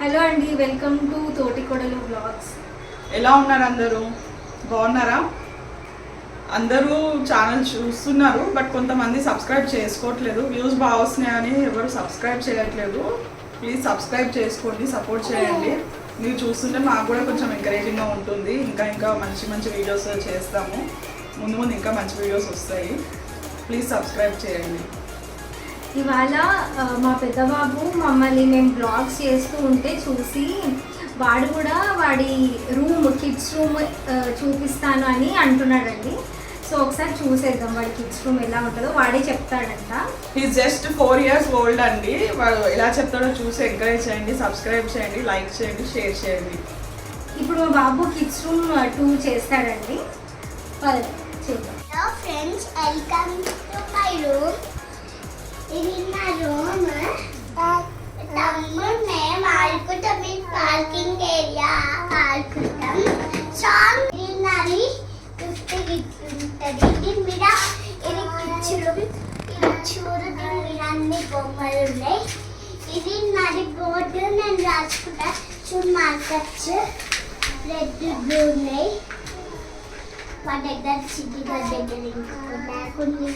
Hello అండి, welcome to తోటికోడలు blogs. ఎలా ఉన్నారు అందరూ? బాగున్నారా? అందరూ ఛానల్ చూస్తున్నారు, బట్ కొంతమంది సబ్స్క్రైబ్ చేసుకోవట్లేదు. వ్యూస్ బాగా వస్తున్నాయని ఎవరు సబ్స్క్రైబ్ చేయట్లేదు. ప్లీజ్ సబ్స్క్రైబ్ చేసుకోండి, సపోర్ట్ చేయండి. మీరు చూస్తుంటే మాకు కూడా కొంచెం ఎంకరేజింగ్గా ఉంటుంది. ఇంకా మంచి మంచి వీడియోస్ చేస్తాము. ముందు ఇంకా మంచి వీడియోస్ వస్తాయి. ప్లీజ్ సబ్స్క్రైబ్ చేయండి. ఇవాళ మా పెద్దబాబు మమ్మల్ని మేము బ్లాగ్స్ చేస్తూ ఉంటే చూసి వాడు కూడా వాడి కిడ్స్ రూమ్ చూపిస్తాను అని అంటున్నాడండి. సో ఒకసారి చూసేద్దాం వాడి కిడ్స్ రూమ్ ఎలా ఉంటుందో. వాడే చెప్తాడంట. ఈజ్ జస్ట్ 4 years ఓల్డ్ అండి. వాడు ఎలా చెప్తాడో చూసి ఎంకరేజ్ చేయండి, సబ్స్క్రైబ్ చేయండి, లైక్ చేయండి, షేర్ చేయండి. ఇప్పుడు మా బాబు కిడ్స్ రూమ్ 2 చేస్తాడండి. చేద్దాం. Hello friends, welcome to my room. ఇది నా రూమ్. తమ్ముడు మేము ఆడుకుంటాం. ఇది పార్కింగ్ ఏరియా ఆడుకుంటాం. సాంగ్ ఇది నాది 50 ఉంటుంది. దీని మీద ఇది కిచెన్ రూమ్. ఇది చూడు, దీని మీద అన్ని బొమ్మలు ఉన్నాయి. ఇది నాది బోర్డు, నేను రాసుకుంటా. చూడు, మార్కర్స్ రెడ్ బ్లూ ఉన్నాయి. మా దగ్గర సిటీ దగ్గర ఇంకొక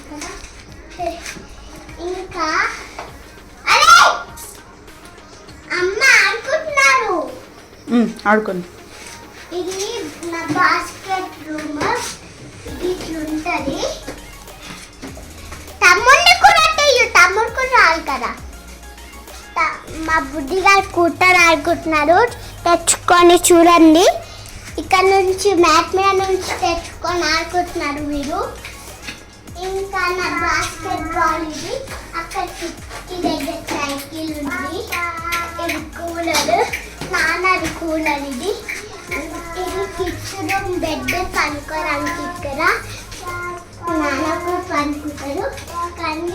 కదా. ఇంకా అరే అమ్మ ఆడుకుంటున్నారు. ఆడుకోండి. ఇది నా బాస్కెట్ రూమ్. ఇది ఇట్లుంటది. తమ్ముడిని కూడా తమ్ముడు కూడా రాదు కదా. మా బుడ్డి గారు కూతురు ఆడుకుంటున్నారు. తెచ్చుకొని చూడండి. ఇక్కడ నుంచి మ్యాట్ మీద నుంచి తెచ్చుకొని ఆడుకుంటున్నారు వీరు. ఇంకా నా బాస్కెట్ బాల్ ఇది. అక్కడ కిటికీ దగ్గర సైకిల్ ఉంది. ఇది కూలర్, నాన్నది కూలర్ ఇది. ఇది కిచెన్ రూమ్. బెడ్ పనుకోవడానికి ఇక్కడ నాన్నకు పనుకుంటారు. కానీ